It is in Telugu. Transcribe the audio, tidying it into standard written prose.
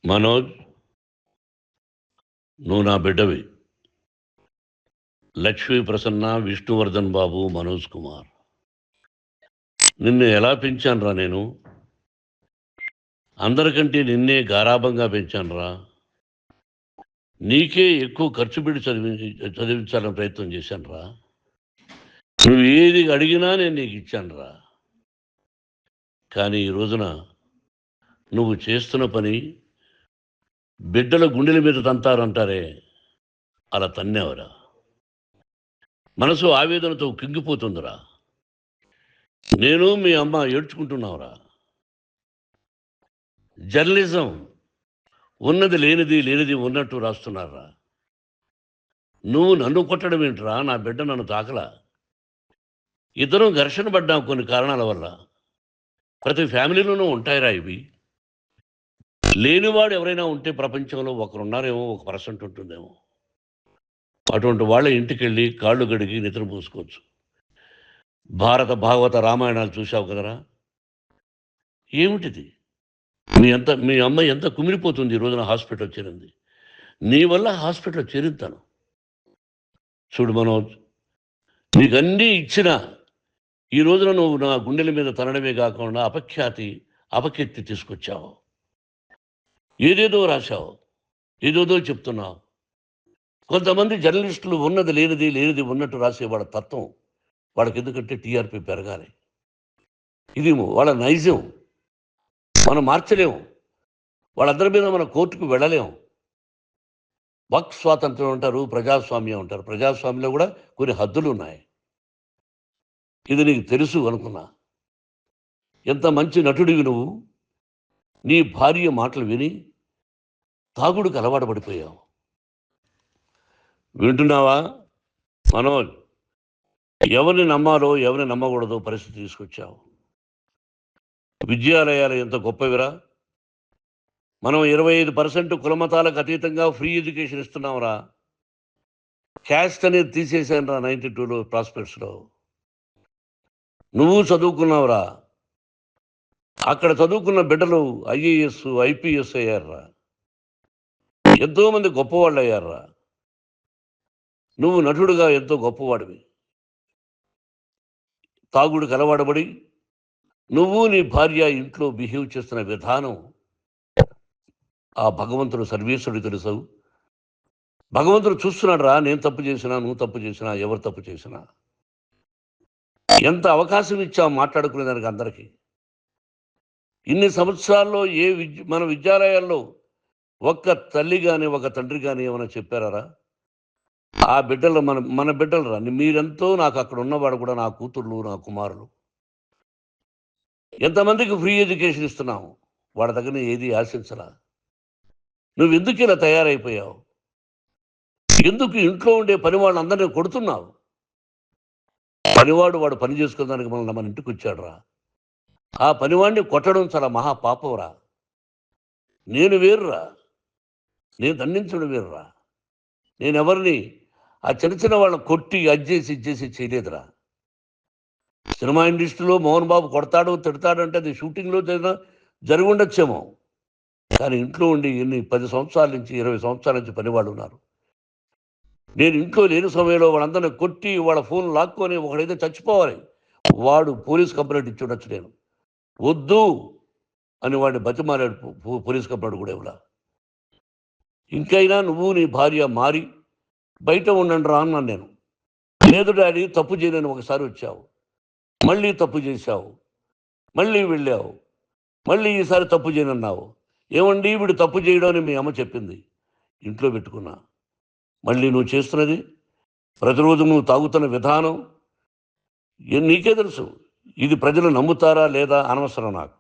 మనోజ్, నువ్వు నా బిడ్డవి. లక్ష్మీ ప్రసన్న, విష్ణువర్ధన్ బాబు, మనోజ్ కుమార్. నిన్ను ఎలా పెంచానురా నేను? అందరికంటే నిన్నే గారాభంగా పెంచానురా. నీకే ఎక్కువ ఖర్చు పెట్టి చదివించాలని ప్రయత్నం చేశానురా. నువ్వు ఏది అడిగినా నేను నీకు ఇచ్చానురా. కానీ ఈ రోజున నువ్వు చేస్తున్న పని బిడ్డల గుండెల మీద తంతారంటారే, అలా తన్నేవరా. మనసు ఆవేదనతో కింగిపోతుందిరా. నేను మీ అమ్మ ఏడ్చుకుంటున్నావురా. జర్నలిజం ఉన్నది లేనిది, లేనిది ఉన్నట్టు రాస్తున్నారా. నువ్వు నన్ను కొట్టడం ఏంట్రా? నా బిడ్డ నన్ను తాకలా. ఇద్దరం ఘర్షణ పడ్డాం కొన్ని కారణాల వల్ల. ప్రతి ఫ్యామిలీలోనూ ఉంటాయిరా ఇవి. లేనివాడు ఎవరైనా ఉంటే ప్రపంచంలో ఒకరున్నారేమో, 1% ఉంటుందేమో. అటువంటి వాళ్ళ ఇంటికి వెళ్ళి కాళ్ళు గడిగి నిద్ర పూసుకోవచ్చు. భారత భాగవత రామాయణాలు చూశావు కదరా. ఏమిటిది? మీ అమ్మ ఎంత కుమిలిపోతుంది ఈ రోజున హాస్పిటల్ చేరింది. నీ వల్ల హాస్పిటల్ చేరుతాను. చూడు మనోజ్, నీకన్నీ ఇచ్చిన ఈ రోజున నువ్వు నా గుండెల మీద తనడమే కాకుండా అపకీర్తి తీసుకొచ్చావు. ఏదేదో రాశావు, ఏదేదో చెప్తున్నావు. కొంతమంది జర్నలిస్టులు ఉన్నది లేనిది, లేనిది ఉన్నట్టు రాసేవాళ్ళ తత్వం వాళ్ళకి. ఎందుకంటే టీఆర్పీ పెరగాలి. ఇది వాళ్ళ నైజం. మనం మార్చలేము. వాళ్ళందరి మీద మన కోర్టుకు వెళ్ళలేము. వాక్ స్వాతంత్రం అంటారు, ప్రజాస్వామ్యం అంటారు. ప్రజాస్వామ్యంలో కూడా కొన్ని హద్దులు ఉన్నాయి. ఇది నీకు తెలుసు అనుకున్నా. ఎంత మంచి నటుడివి నువ్వు. నీ భార్య మాటలు విని తాగుడుకు అలవాటు పడిపోయావు. వింటున్నావా మనోజ్? ఎవరిని నమ్మాలో ఎవరిని నమ్మకూడదో పరిస్థితి తీసుకొచ్చావు. విద్యాలయాలు ఎంత గొప్పవిరా. మనం 25% కులమతాలకు అతీతంగా ఫ్రీ ఎడ్యుకేషన్ ఇస్తున్నాంరా. క్యాస్ట్ అనేది తీసేశాను రా 92లో ప్రాస్పెక్ట్స్లో. నువ్వు చదువుకున్నావురా. అక్కడ చదువుకున్న బిడ్డలు ఐఏఎస్, ఐపీఎస్ అయ్యారురా. ఎంతోమంది గొప్పవాళ్ళు అయ్యారురా. నువ్వు నటుడుగా ఎంతో గొప్పవాడివి. తాగుడికి అలవాడబడి నువ్వు నీ భార్య ఇంట్లో బిహేవ్ చేస్తున్న విధానం ఆ భగవంతుడు సర్వేశ్వరుడు తెలుసు. భగవంతుడు చూస్తున్నాడు రా. నేను తప్పు చేసినా, నువ్వు తప్పు చేసినా, ఎవరు తప్పు చేసినా. ఎంత అవకాశం ఇచ్చావు మాట్లాడుకునేదానికి అందరికీ. ఇన్ని సంవత్సరాల్లో మన విద్యాలయాల్లో ఒక్క తల్లి కానీ ఒక తండ్రి కానీ ఏమైనా చెప్పారా? ఆ బిడ్డలు మన బిడ్డలు రా. మీరెంతో నాకు అక్కడ ఉన్నవాడు కూడా నా కూతుర్లు, నా కుమారులు. ఎంతమందికి ఫ్రీ ఎడ్యుకేషన్ ఇస్తున్నావు. వాడి దగ్గర ఏది ఆశించరా. నువ్వు ఎందుకు ఇలా తయారైపోయావు? ఎందుకు ఇంట్లో ఉండే పని వాళ్ళందరినీ కొడుతున్నావు? పనివాడు వాడు పని చేసుకునేదానికి మన ఇంటికి వచ్చాడు రా. ఆ పనివాడిని కొట్టడం చాలా మహాపాపంరా. నేను వేరురా. నేను దండించడం వేరురా. నేను ఎవరిని ఆ చిన్న వాళ్ళని కొట్టి అజ్జేసి ఇచ్చేసి చేయలేదురా. సినిమా ఇండస్ట్రీలో మోహన్ బాబు కొడతాడు, తిడతాడు అంటే అది షూటింగ్లో జరిగి ఉండొచ్చేమో. కానీ ఇంట్లో ఉండి 10 సంవత్సరాల నుంచి 20 సంవత్సరాల నుంచి పనివాళ్ళు ఉన్నారు. నేను ఇంట్లో లేని సమయంలో వాళ్ళందరినీ కొట్టి వాళ్ళ ఫోన్ లాక్కొని ఒకడైతే చచ్చిపోవాలి. వాడు పోలీస్ కంప్లైంట్ ఇచ్చి ఉండొచ్చు. నేను వద్దు అని వాడిని బతిమాలాడు. పోలీస్ కంప్లైంట్ కూడా ఇవ్వలా. ఇంకైనా నువ్వు నీ భార్య మారి బయట ఉండండి రా అన్నాను నేను. లేదు డాడీ, తప్పు చేయలేని ఒకసారి వచ్చావు, మళ్ళీ తప్పు చేశావు, మళ్ళీ వెళ్ళావు, మళ్ళీ ఈసారి తప్పు చేయనన్నావు. ఏమండి వీడు తప్పు చేయడం అని మీ అమ్మ చెప్పింది. ఇంట్లో పెట్టుకున్నా. మళ్ళీ నువ్వు చేస్తున్నది, ప్రతిరోజు నువ్వు తాగుతున్న విధానం నీకే తెలుసు. ఇది ప్రజలు నమ్ముతారా లేదా అనవసరం నాకు.